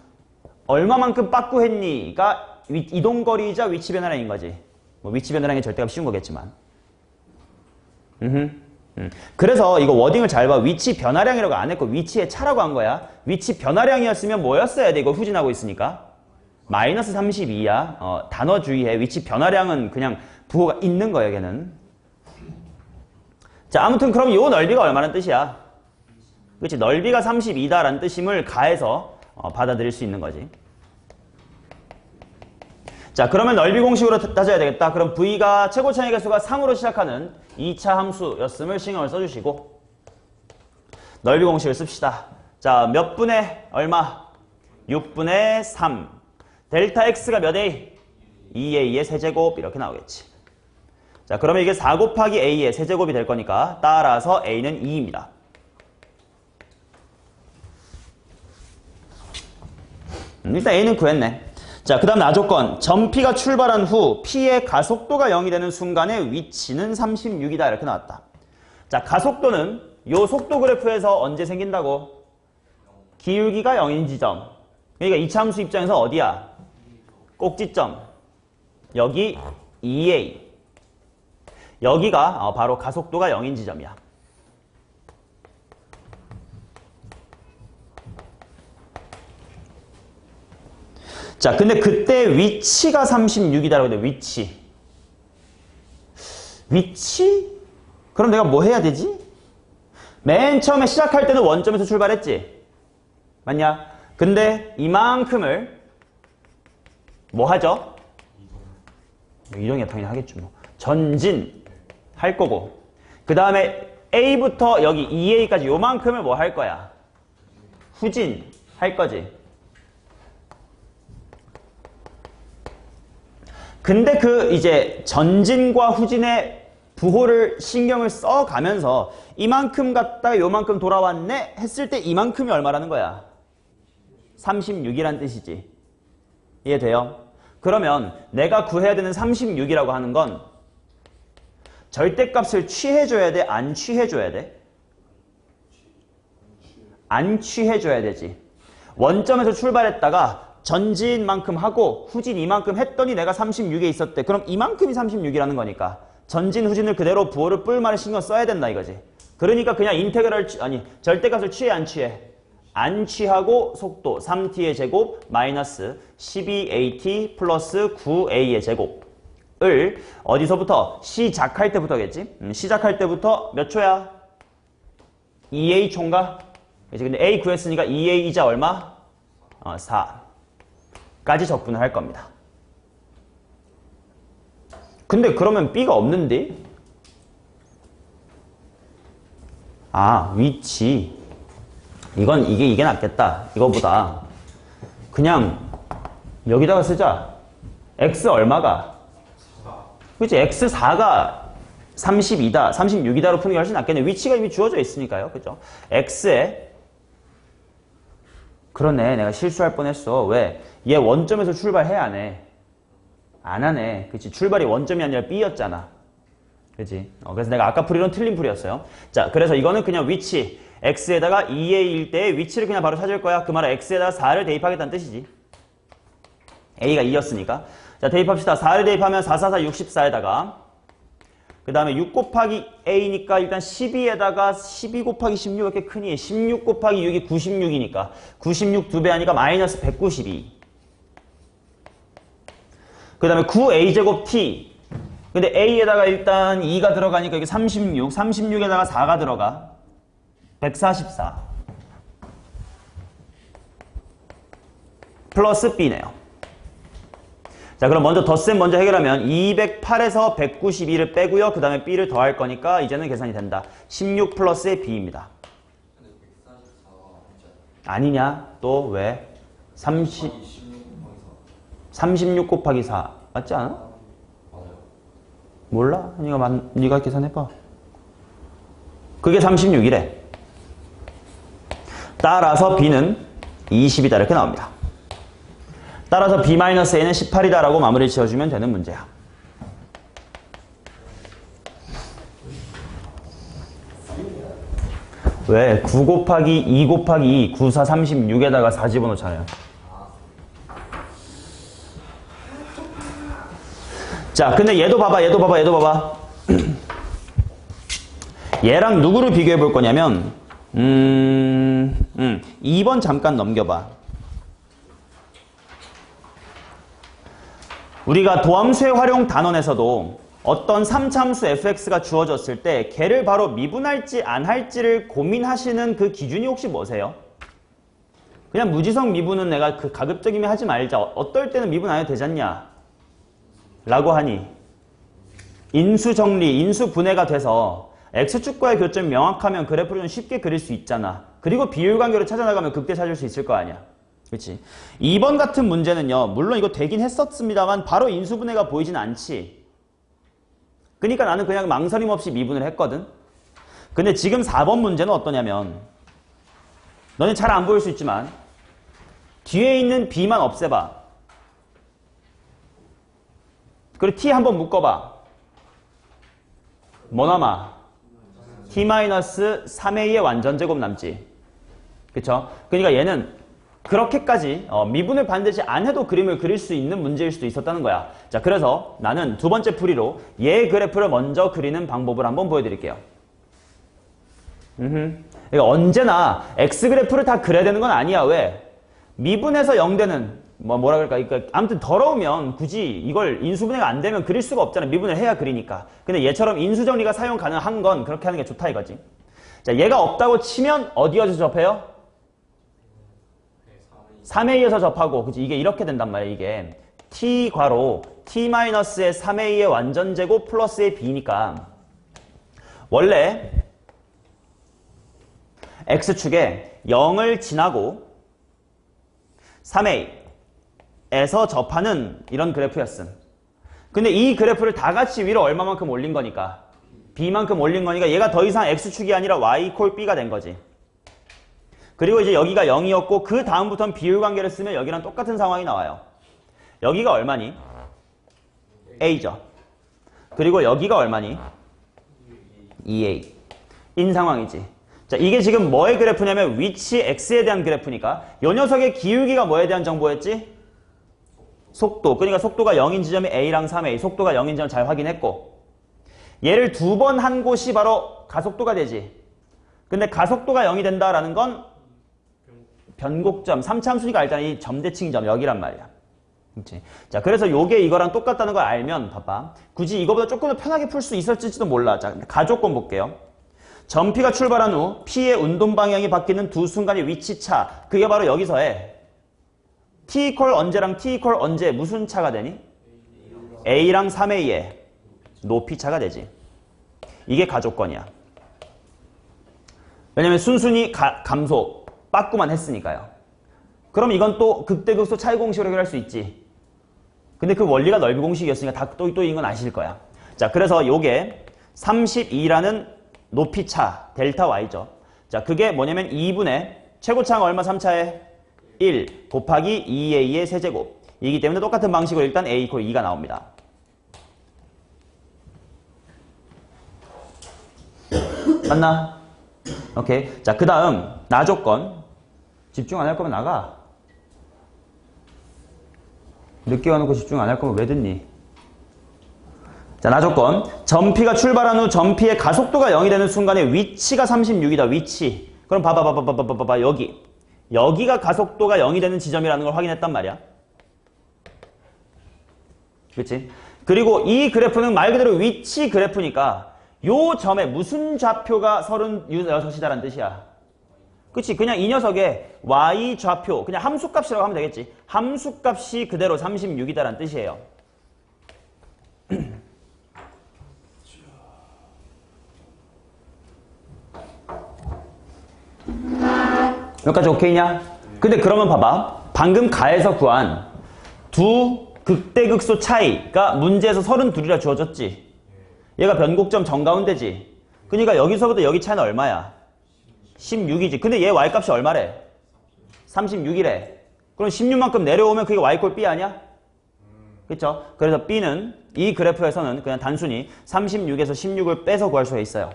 얼마만큼 빠꾸했니가 이동거리이자 위치 변화량인 거지. 뭐 위치 변화량이 절대값 쉬운 거겠지만. 그래서 이거 워딩을 잘 봐. 위치 변화량이라고 안 했고 위치의 차라고 한 거야. 위치 변화량이었으면 뭐였어야 돼? 이거 후진하고 있으니까. 마이너스 32야. 단어 주의해. 위치 변화량은 그냥 부호가 있는 거야, 걔는. 자, 아무튼 그럼 요 넓이가 얼마나 뜻이야? 그치? 넓이가 32다라는 뜻임을 가해서 받아들일 수 있는 거지. 자, 그러면 넓이 공식으로 따져야 되겠다. 그럼 V가 최고 차이 개수가 3으로 시작하는 2차 함수였음을 신경을 써주시고 넓이 공식을 씁시다. 자, 몇 분의 얼마? 6분의 3. 델타 X가 몇 A? 2A의 세제곱 이렇게 나오겠지. 자, 그러면 이게 4 곱하기 A의 세제곱이 될 거니까 따라서 A는 2입니다. 일단 A는 구했네. 자, 그 다음 나조건. 점 P가 출발한 후 P의 가속도가 0이 되는 순간의 위치는 36이다. 이렇게 나왔다. 자, 가속도는 요 속도 그래프에서 언제 생긴다고? 기울기가 0인 지점. 그러니까 이차 함수 입장에서 어디야? 꼭지점. 여기 2A. 여기가 바로 가속도가 0인 지점이야. 자, 근데 그때 위치가 36이다라고 했는데 위치. 위치? 그럼 내가 뭐 해야 되지? 맨 처음에 시작할 때는 원점에서 출발했지? 맞냐? 근데 이만큼을 뭐 하죠? 이동이 당연히 하겠죠. 뭐. 전진 할 거고. 그 다음에 A부터 여기 2A까지 요만큼을 뭐 할 거야? 후진 할 거지. 근데 그 이제 전진과 후진의 부호를 신경을 써가면서 이만큼 갔다가 요만큼 돌아왔네 했을 때 이만큼이 얼마라는 거야? 36이란 뜻이지. 이해돼요? 그러면 내가 구해야 되는 36이라고 하는 건 절대값을 취해줘야 돼? 안 취해줘야 돼? 안 취해줘야 되지. 원점에서 출발했다가 전진만큼 하고 후진 이만큼 했더니 내가 36에 있었대. 그럼 이만큼이 36이라는 거니까 전진 후진을 그대로 부호를 뿔말을 신경 써야 된다 이거지. 그러니까 그냥 절대값을 취해 안 취해? 안 취하고 속도 3t의 제곱 마이너스 12at 플러스 9a의 제곱을 어디서부터? 시작할 때부터겠지? 시작할 때부터 몇 초야? 2a 초인가? 그치? 근데 a 구했으니까 2a이자 얼마? 4까지 적분을 할 겁니다. 근데 그러면 b가 없는데? 위치. 이게 낫겠다. 이거보다. 그냥 여기다가 쓰자. x 얼마가? 그치? x4가 32다, 36이다로 푸는 게 훨씬 낫겠네. 위치가 이미 주어져 있으니까요. 그죠? x에 그러네. 내가 실수할 뻔했어. 왜? 얘 원점에서 출발해 안 해? 안 하네. 그치? 출발이 원점이 아니라 b였잖아. 그치? 그래서 내가 아까 풀이론 틀린 풀이었어요. 자, 그래서 이거는 그냥 위치. x에다가 2a일 때의 위치를 그냥 바로 찾을 거야. 그 말은 x에다가 4를 대입하겠다는 뜻이지. A가 2였으니까. 자, 대입합시다. 4를 대입하면 4, 4, 4, 64에다가 그 다음에 6 곱하기 A니까 일단 12에다가 12 곱하기 16 이렇게 크니 16 곱하기 6이 96이니까 96 2배 하니까 마이너스 192. 그 다음에 9A제곱 T. 근데 A에다가 일단 2가 들어가니까 이게 36. 36에다가 4가 들어가. 144. 플러스 B네요. 자, 그럼 먼저 덧셈 먼저 해결하면 208에서 192를 빼고요. 그 다음에 B를 더할 거니까 이제는 계산이 된다. 16 플러스의 B입니다. 아니냐? 또 왜? 36 곱하기 4. 맞지 않아? 몰라? 네가 계산해봐. 그게 36이래. 따라서 B는 20이다 이렇게 나옵니다. 따라서 B-A는 18이다 라고 마무리 지어주면 되는 문제야. 왜? 9 곱하기 2 곱하기 2, 9, 4, 36에다가 4 집어넣잖아요. 자, 근데 얘도 봐봐. 얘랑 누구를 비교해 볼 거냐면 2번 잠깐 넘겨봐. 우리가 도함수의 활용 단원에서도 어떤 3차함수 fx가 주어졌을 때 걔를 바로 미분할지 안 할지를 고민하시는 그 기준이 혹시 뭐세요? 그냥 무지성 미분은 내가 그 가급적이면 하지 말자. 어떨 때는 미분 안 해도 되잖냐? 라고 하니 인수 정리, 인수 분해가 돼서 x축과의 교점이 명확하면 그래프를 좀 쉽게 그릴 수 있잖아. 그리고 비율관계로 찾아나가면 극대 찾을 수 있을 거 아니야. 그렇지? 2번 같은 문제는요. 물론 이거 되긴 했었습니다만 바로 인수분해가 보이진 않지. 그러니까 나는 그냥 망설임 없이 미분을 했거든. 근데 지금 4번 문제는 어떠냐면 너는 잘 안 보일 수 있지만 뒤에 있는 B만 없애봐. 그리고 T 한번 묶어봐. 뭐 남아? T-3A의 완전제곱 남지. 그쵸? 그러니까 얘는 그렇게까지 미분을 반드시 안 해도 그림을 그릴 수 있는 문제일 수도 있었다는 거야. 자, 그래서 나는 두 번째 풀이로 얘 그래프를 먼저 그리는 방법을 한번 보여드릴게요. 그러니까 언제나 x 그래프를 다 그려야 되는 건 아니야. 왜? 미분해서 0되는 뭐라 그럴까? 그러니까 아무튼 더러우면 굳이 이걸 인수분해가 안 되면 그릴 수가 없잖아. 미분을 해야 그리니까. 근데 얘처럼 인수정리가 사용 가능한 건 그렇게 하는 게 좋다 이거지. 자, 얘가 없다고 치면 어디에서 접해요? 3A에서 접하고, 그치? 이게 이렇게 된단 말이야, 이게. T 괄호, T-의 3A의 완전제곱 플러스의 B니까. 원래, X축에 0을 지나고 3A에서 접하는 이런 그래프였음. 근데 이 그래프를 다 같이 위로 얼마만큼 올린 거니까? B만큼 올린 거니까 얘가 더 이상 X축이 아니라 Y 콜 B가 된 거지. 그리고 이제 여기가 0이었고 그 다음부터는 비율관계를 쓰면 여기랑 똑같은 상황이 나와요. 여기가 얼마니? A죠. 그리고 여기가 얼마니? 2A. 인 상황이지. 자, 이게 지금 뭐의 그래프냐면 위치 X에 대한 그래프니까 이 녀석의 기울기가 뭐에 대한 정보였지? 속도. 그러니까 속도가 0인 지점이 A랑 3A. 속도가 0인 지점 잘 확인했고 얘를 두 번 한 곳이 바로 가속도가 되지. 근데 가속도가 0이 된다라는 건 변곡점, 3차 함수니까 알잖아. 이 점대칭점 여기란 말이야. 그치? 자, 그래서 요게 이거랑 똑같다는 걸 알면 봐봐. 굳이 이거보다 조금 더 편하게 풀 수 있을지도 몰라. 자, 가조건 볼게요. 점 P가 출발한 후 P의 운동 방향이 바뀌는 두 순간의 위치 차. 그게 바로 여기서의 T 이퀄 언제랑 T 이퀄 언제 무슨 차가 되니? A랑 3A의 높이 차가 되지. 이게 가조건이야. 왜냐면 순순히 감소, 빠꾸만 했으니까요. 그럼 이건 또 극대극소 차이 공식으로 해결할 수 있지. 근데 그 원리가 넓이 공식이었으니까 다 또 이건 아실 거야. 자, 그래서 요게 32라는 높이 차, 델타 Y죠. 자, 그게 뭐냐면 2분의 최고차가 얼마 3차에? 1 곱하기 2A의 세제곱. 이기 때문에 똑같은 방식으로 일단 A 이퀄 2가 나옵니다. 맞나? 오케이. 자, 그 다음 나조건. 집중 안 할 거면 나가. 늦게 와놓고 집중 안 할 거면 왜 듣니? 자, 나 조건. 점 P가 출발한 후 점 P의 가속도가 0이 되는 순간에 위치가 36이다. 위치. 그럼 봐봐. 여기. 여기가 가속도가 0이 되는 지점이라는 걸 확인했단 말이야. 그치? 그리고 이 그래프는 말 그대로 위치 그래프니까 요 점에 무슨 좌표가 36이다라는 뜻이야. 그치? 그냥 이 녀석의 y 좌표, 그냥 함수값이라고 하면 되겠지. 함수값이 그대로 36이다라는 뜻이에요. 여기까지 오케이냐? 근데 그러면 봐봐. 방금 가에서 구한 두 극대극소 차이가 문제에서 32이라 주어졌지. 얘가 변곡점 정가운데지. 그러니까 여기서부터 여기 차이는 얼마야? 16이지. 근데 얘 y값이 얼마래? 36이래. 그럼 16만큼 내려오면 그게 y꼴 b 아니야? 그쵸? 그래서 b는 이 그래프에서는 그냥 단순히 36에서 16을 빼서 구할 수가 있어요.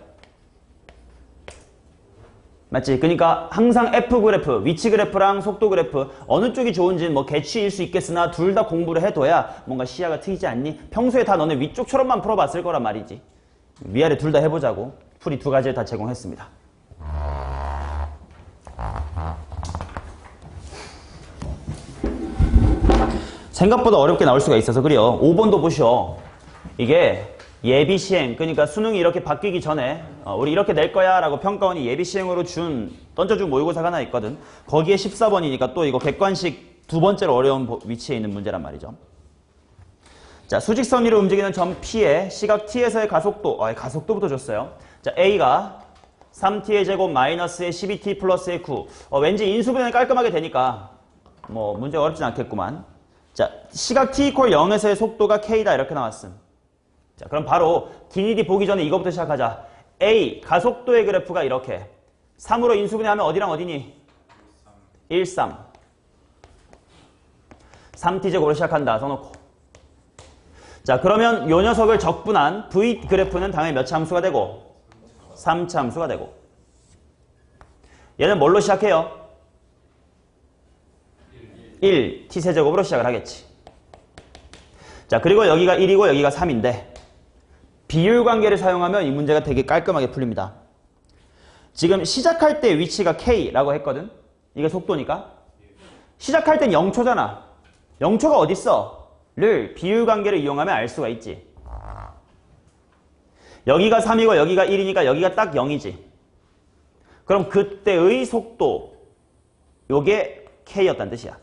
맞지? 그러니까 항상 F 그래프, 위치 그래프랑 속도 그래프 어느 쪽이 좋은지는 뭐 개취일 수 있겠으나 둘 다 공부를 해둬야 뭔가 시야가 트이지 않니? 평소에 다 너네 위쪽처럼만 풀어봤을 거란 말이지. 위아래 둘 다 해보자고 풀이 두 가지를 다 제공했습니다. 생각보다 어렵게 나올 수가 있어서 그래요. 5번도 보셔. 이게 예비 시행, 그러니까 수능이 이렇게 바뀌기 전에 우리 이렇게 낼 거야 라고 평가원이 예비 시행으로 던져준 모의고사가 하나 있거든. 거기에 14번이니까 또 이거 객관식 두 번째로 어려운 위치에 있는 문제란 말이죠. 자, 수직선 위로 움직이는 점 P의 시각 T에서의 가속도, 가속도부터 줬어요. 자, A가 3T의 제곱 마이너스의 12T 플러스의 9. 왠지 인수분해 깔끔하게 되니까 뭐 문제가 어렵진 않겠구만. 자, 시각 T 이퀄 0에서의 속도가 K다 이렇게 나왔음. 자, 그럼 바로 기니디 보기 전에 이거부터 시작하자. A, 가속도의 그래프가 이렇게 3으로 인수분해하면 어디랑 어디니? 1, 3. 3t제곱으로 시작한다. 써놓고. 자, 그러면 요 녀석을 적분한 V 그래프는 당연히 몇 차 함수가 되고? 3차 함수가 되고. 얘는 뭘로 시작해요? 1, t세제곱으로 시작을 하겠지. 자, 그리고 여기가 1이고 여기가 3인데 비율 관계를 사용하면 이 문제가 되게 깔끔하게 풀립니다. 지금 시작할 때 위치가 K라고 했거든. 이게 속도니까. 시작할 땐 0초잖아. 0초가 어딨어? 를 비율 관계를 이용하면 알 수가 있지. 여기가 3이고 여기가 1이니까 여기가 딱 0이지. 그럼 그때의 속도, 요게 K였다는 뜻이야.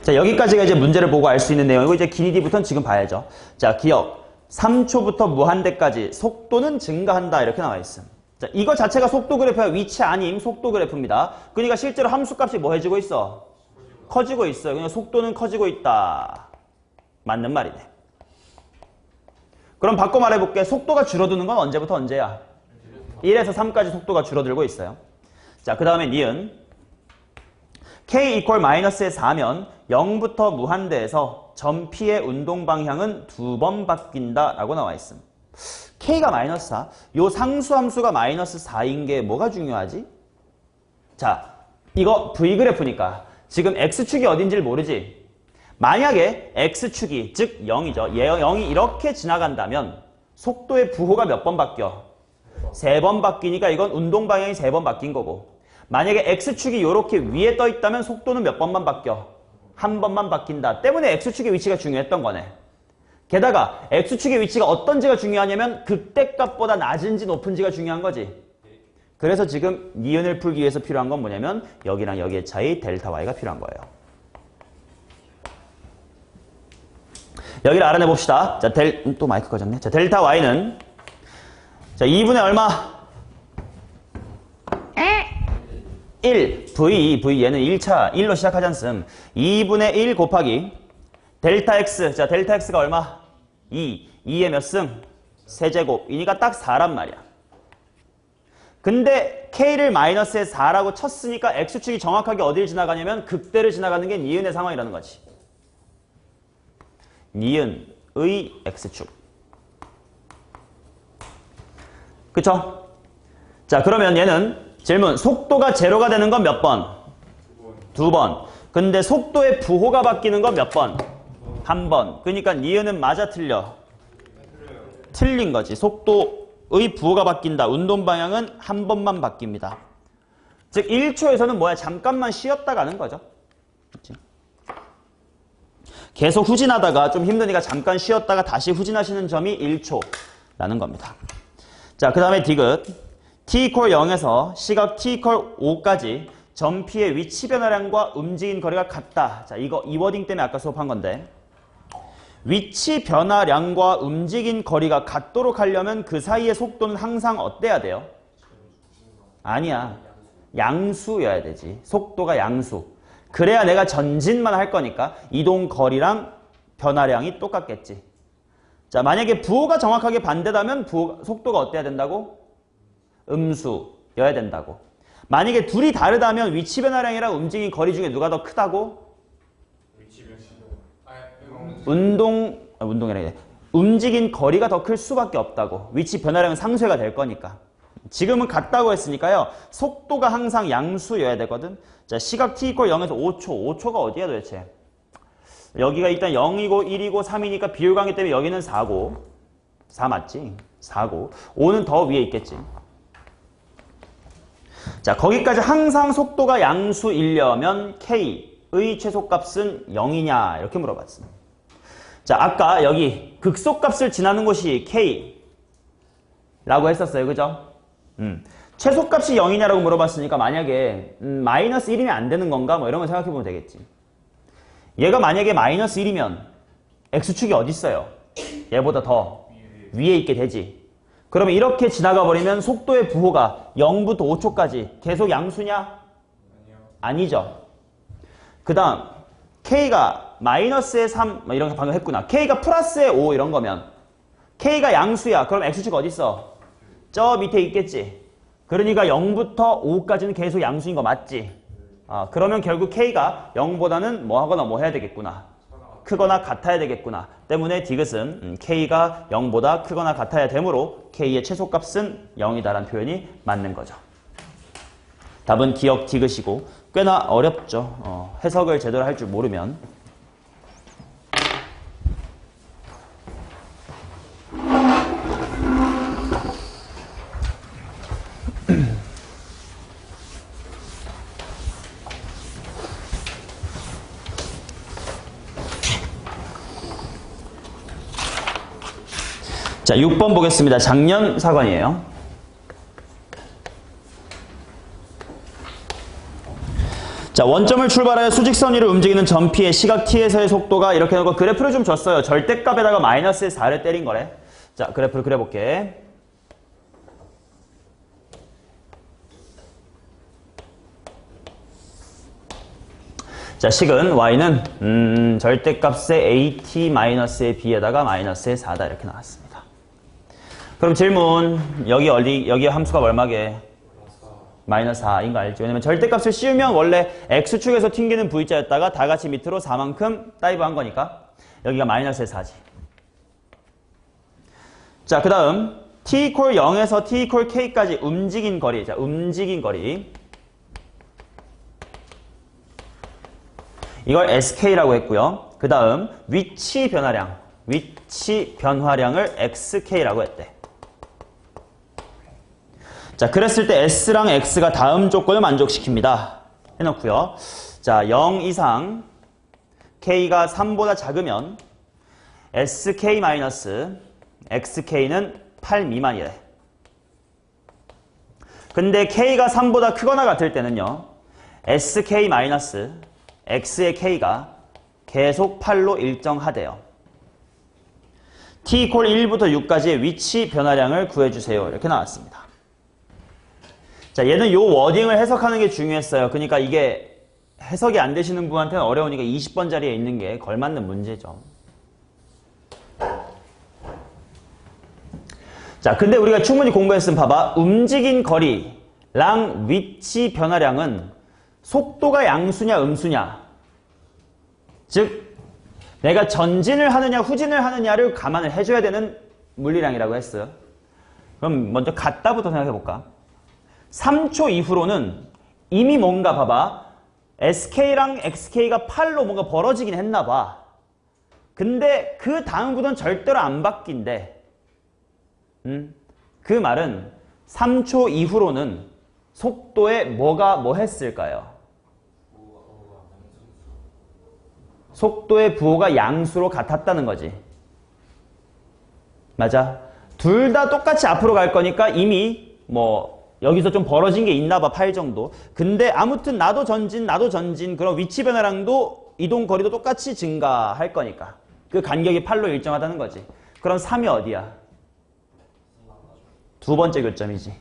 자, 여기까지가 이제 문제를 보고 알 수 있는 내용이고 이제 기니디부터는 지금 봐야죠. 자, 기억. 3초부터 무한대까지 속도는 증가한다 이렇게 나와 있음. 자, 이거 자체가 속도 그래프야. 위치 아님 속도 그래프입니다. 그러니까 실제로 함수값이 뭐 해지고 있어? 커지고 있어요. 그러니까 속도는 커지고 있다. 맞는 말이네. 그럼 바꿔 말해볼게. 속도가 줄어드는 건 언제부터 언제야? 1에서 3까지 속도가 줄어들고 있어요. 자, 그 다음에 니은. K 이퀄 마이너스의 4면 0부터 무한대에서 점 P의 운동 방향은 2번 바뀐다 라고 나와 있음. K가 마이너스 4. 요 상수함수가 마이너스 4인 게 뭐가 중요하지? 자, 이거 V그래프니까 지금 X축이 어딘지를 모르지? 만약에 X축이 즉 0이죠. 0이 이렇게 지나간다면 속도의 부호가 몇 번 바뀌어? 3번 바뀌니까 이건 운동 방향이 3번 바뀐 거고, 만약에 X축이 이렇게 위에 떠 있다면 속도는 몇 번만 바뀌어? 한 번만 바뀐다. 때문에 X축의 위치가 중요했던 거네. 게다가 X축의 위치가 어떤지가 중요하냐면 극대값보다 낮은지 높은지가 중요한 거지. 그래서 지금 니은을 풀기 위해서 필요한 건 뭐냐면 여기랑 여기의 차이 델타 Y가 필요한 거예요. 여기를 알아내 봅시다. 자, 또 마이크 꺼졌네. 자, 델타 Y는 자, 2분의 얼마? 1, V 얘는 1차 1로 시작하지 않음. 2분의 1 곱하기 델타 X. 자, 델타 X가 얼마? 2의 몇 승? 세제곱이니까 딱 4란 말이야. 근데 K를 마이너스에 4라고 쳤으니까 X축이 정확하게 어디를 지나가냐면 극대를 지나가는 게 니은의 상황이라는 거지. 니은의 X축. 그쵸? 자, 그러면 얘는 질문. 속도가 제로가 되는 건 몇 번? 두 번. 근데 속도의 부호가 바뀌는 건 몇 번? 한 번. 그러니까 니은은 맞아 틀려? 틀린 거지. 속도의 부호가 바뀐다. 운동 방향은 한 번만 바뀝니다. 즉 1초에서는 뭐야? 잠깐만 쉬었다 가는 거죠. 그치? 계속 후진하다가 좀 힘드니까 잠깐 쉬었다가 다시 후진하시는 점이 1초라는 겁니다. 자, 그 다음에 디귿. t 0에서 시각 t 5까지 점피의 위치 변화량과 움직인 거리가 같다. 자, 이거 이 워딩 때문에 아까 수업한 건데, 위치 변화량과 움직인 거리가 같도록 하려면 그 사이의 속도는 항상 어때야 돼요? 아니야. 양수여야 되지. 속도가 양수. 그래야 내가 전진만 할 거니까 이동 거리랑 변화량이 똑같겠지. 자, 만약에 부호가 정확하게 반대다면 속도가 어때야 된다고? 음수여야 된다고. 만약에 둘이 다르다면 위치 변화량이랑 움직인 거리 중에 누가 더 크다고? 운동이라 움직인 거리가 더 클 수밖에 없다고. 위치 변화량은 상쇄가 될 거니까. 지금은 같다고 했으니까요. 속도가 항상 양수여야 되거든. 자, 시각 t 0에서 5초. 5초가 어디야 도대체? 여기가 일단 0이고 1이고 3이니까 비율 관계 때문에 여기는 4고. 4 맞지? 4고. 5는 더 위에 있겠지. 자, 거기까지 항상 속도가 양수이려면 k의 최소값은 0이냐 이렇게 물어봤습니다. 자, 아까 여기 극소값을 지나는 곳이 k라고 했었어요. 그죠? 최소값이 0이냐라고 물어봤으니까 만약에 마이너스 1이면 안 되는 건가? 뭐 이런 거 생각해 보면 되겠지. 얘가 만약에 마이너스 1이면 x축이 어디 있어요? 얘보다 더 위에 있게 되지. 그러면 이렇게 지나가 버리면 속도의 부호가 0부터 5초까지 계속 양수냐? 아니죠. 그 다음 k가 마이너스의 3 뭐 이런 거 방금 했구나. k가 플러스의 5 이런 거면 k가 양수야. 그럼 x축 어디 있어? 저 밑에 있겠지. 그러니까 0부터 5까지는 계속 양수인 거 맞지? 그러면 결국 k가 0보다는 뭐 하거나 뭐 해야 되겠구나. 크거나 같아야 되겠구나. 때문에 디귿은 k가 0보다 크거나 같아야 되므로 k의 최소값은 0이다라는 표현이 맞는 거죠. 답은 기억 디귿이고 꽤나 어렵죠. 해석을 제대로 할 줄 모르면. 자, 6번 보겠습니다. 작년 사건이에요. 자, 원점을 출발하여 수직선 위를 움직이는 점피의 시각 t에서의 속도가 이렇게 해놓고 그래프를 좀 줬어요. 절대값에다가 마이너스의 4를 때린 거래. 자, 그래프를 그려볼게. 자, 식은 y는 절대값의 at-의 b에다가 마이너스의 4다 이렇게 나왔습니다. 그럼 질문, 여기 함수가 얼마게? 마이너스 4인 거 알죠? 왜냐면 절대값을 씌우면 원래 x축에서 튕기는 v자였다가 다 같이 밑으로 4만큼 다이브 한 거니까 여기가 마이너스의 4지. 자, 그 다음 t 0에서 t k까지 움직인 거리. 자, 움직인 거리. 이걸 sk라고 했고요. 그 다음 위치 변화량을 xk라고 했대. 자, 그랬을 때 s랑 x가 다음 조건을 만족시킵니다. 해놓고요. 자, 0 이상 k가 3보다 작으면 sk-xk는 8 미만이래. 근데 k가 3보다 크거나 같을 때는요. sk-x의 k가 계속 8로 일정하대요. t 1부터 6까지의 위치 변화량을 구해주세요. 이렇게 나왔습니다. 자, 얘는 요 워딩을 해석하는 게 중요했어요. 그러니까 이게 해석이 안 되시는 분한테는 어려우니까 20번 자리에 있는 게 걸맞는 문제죠. 자, 근데 우리가 충분히 공부했으면 봐봐. 움직인 거리랑 위치 변화량은 속도가 양수냐 음수냐. 즉 내가 전진을 하느냐 후진을 하느냐를 감안을 해줘야 되는 물리량이라고 했어요. 그럼 먼저 같다부터 생각해 볼까? 3초 이후로는 이미 뭔가 봐봐. SK랑 XK가 8로 뭔가 벌어지긴 했나 봐. 근데 그 다음부터는 절대로 안 바뀐대. 그 말은 3초 이후로는 속도에 뭐가 뭐 했을까요? 속도의 부호가 양수로 같았다는 거지. 맞아. 둘 다 똑같이 앞으로 갈 거니까 이미 뭐 여기서 좀 벌어진 게 있나 봐. 8 정도. 근데 아무튼 나도 전진 그럼 위치 변화량도 이동 거리도 똑같이 증가할 거니까 그 간격이 8로 일정하다는 거지. 그럼 3이 어디야? 두 번째 교점이지.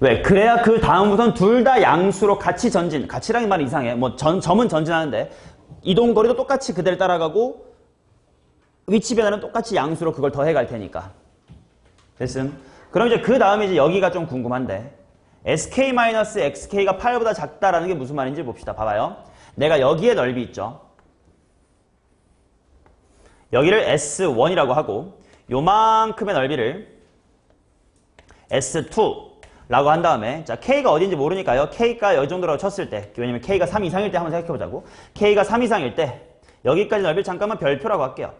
왜? 그래야 그 다음부터는 둘 다 양수로 같이 전진. 같이라는 말이 이상해. 뭐 점은 전진하는데 이동 거리도 똑같이 그대로 따라가고 위치 변화는 똑같이 양수로 그걸 더해 갈 테니까. 됐음? 그럼 이제 그 다음에 이제 여기가 좀 궁금한데 SK-XK가 8보다 작다라는 게 무슨 말인지 봅시다. 봐봐요. 내가 여기에 넓이 있죠. 여기를 S1이라고 하고 요만큼의 넓이를 S2라고 한 다음에 자 K가 어딘지 모르니까요. K가 이 정도라고 쳤을 때 왜냐면 K가 3 이상일 때 한번 생각해보자고. K가 3 이상일 때 여기까지 넓이를 잠깐만 별표라고 할게요.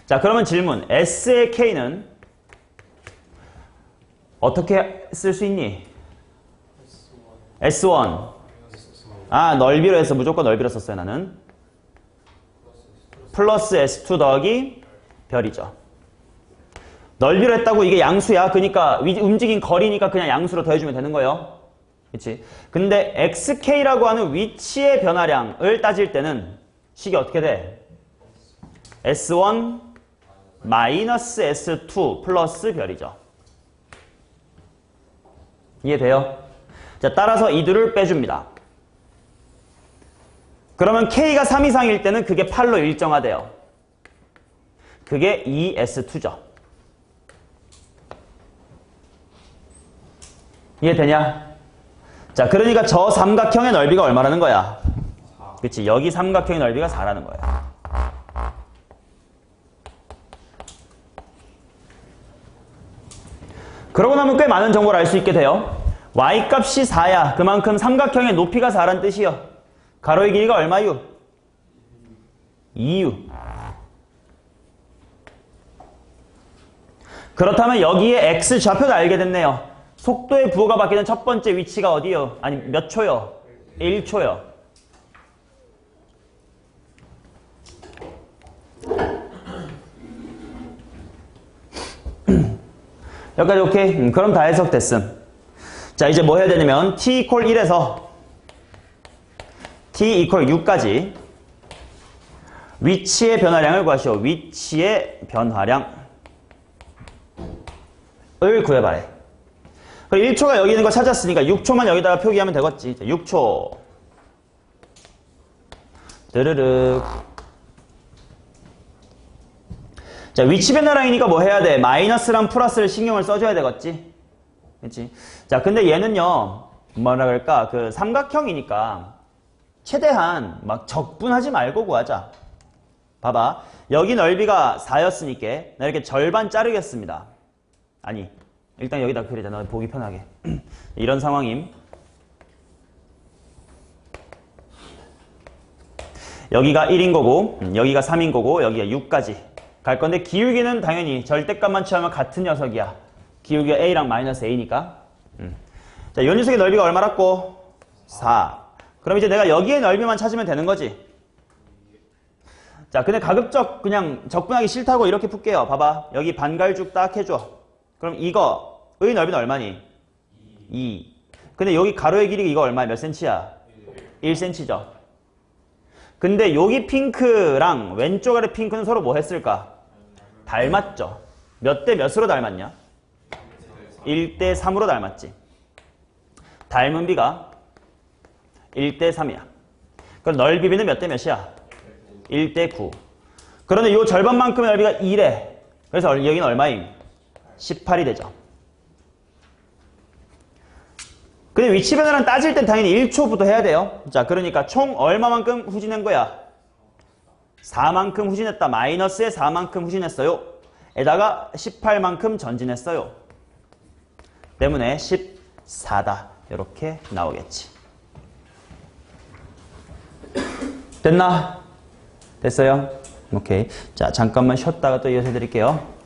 자 그러면 질문 S의 K는 어떻게 쓸 수 있니? S1 아 넓이로 해서 무조건 넓이로 썼어요 나는. 플러스 S2 더하기 별이죠. 넓이로 했다고 이게 양수야. 그러니까 움직인 거리니까 그냥 양수로 더해주면 되는 거예요. 그치? 근데 XK라고 하는 위치의 변화량을 따질 때는 식이 어떻게 돼? S1 마이너스 S2 플러스 별이죠. 이해돼요? 자, 따라서 이들을 빼줍니다. 그러면 K가 3 이상일 때는 그게 8로 일정하대요. 그게 2S2죠. 이해되냐? 자, 그러니까 저 삼각형의 넓이가 얼마라는 거야? 그치? 여기 삼각형의 넓이가 4라는 거야. 그러고 나면 꽤 많은 정보를 알 수 있게 돼요. Y값이 4야. 그만큼 삼각형의 높이가 4란 뜻이요. 가로의 길이가 얼마유? 2유. 그렇다면 여기에 X 좌표도 알게 됐네요. 속도의 부호가 바뀌는 첫 번째 위치가 어디요? 아니 몇 초요? 1초요. 여기까지 오케이? 그럼 다 해석됐음. 자 이제 뭐 해야 되냐면 t equal 1에서 t equal 6까지 위치의 변화량을 구하시오. 위치의 변화량을 구해봐래. 그럼 1초가 여기 있는 거 찾았으니까 6초만 여기다가 표기하면 되겠지. 6초. 드르륵. 자, 위치 변화량이니까 뭐 해야 돼? 마이너스랑 플러스를 신경을 써줘야 되겠지? 그치? 자, 근데 얘는요, 뭐라 그럴까? 그 삼각형이니까 최대한 막 적분하지 말고 구하자. 봐봐. 여기 넓이가 4였으니까 나 이렇게 절반 자르겠습니다. 아니, 일단 여기다 그리자. 너 보기 편하게. 이런 상황임. 여기가 1인 거고, 여기가 3인 거고, 여기가 6까지 갈 건데 기울기는 당연히 절대값만 취하면 같은 녀석이야. 기울기가 A랑 마이너스 A니까. 자, 이 녀석의 넓이가 얼마라고? 4. 그럼 이제 내가 여기의 넓이만 찾으면 되는 거지. 자, 근데 가급적 그냥 적분하기 싫다고 이렇게 풀게요. 봐봐. 여기 반갈죽 딱 해줘. 그럼 이거의 넓이는 얼마니? 2. 근데 여기 가로의 길이가 이거 얼마야? 몇 센치야? 1cm죠. 근데 여기 핑크랑 왼쪽 아래 핑크는 서로 뭐 했을까? 닮았죠. 몇 대 몇으로 닮았냐? 1대 3으로 닮았지. 닮은 비가 1대 3이야. 그럼 넓이 비는 몇 대 몇이야? 1대 9. 그런데 이 절반만큼의 넓이가 2래. 그래서 여기는 얼마임? 18이 되죠. 근데 위치 변화는 따질 땐 당연히 1초부터 해야 돼요. 자, 그러니까 총 얼마만큼 후진한 거야? 4만큼 후진했다. 마이너스에 4만큼 후진했어요. 에다가 18만큼 전진했어요. 때문에 14다. 이렇게 나오겠지. 됐나? 됐어요? 오케이. 자, 잠깐만 쉬었다가 또 이어서 해드릴게요.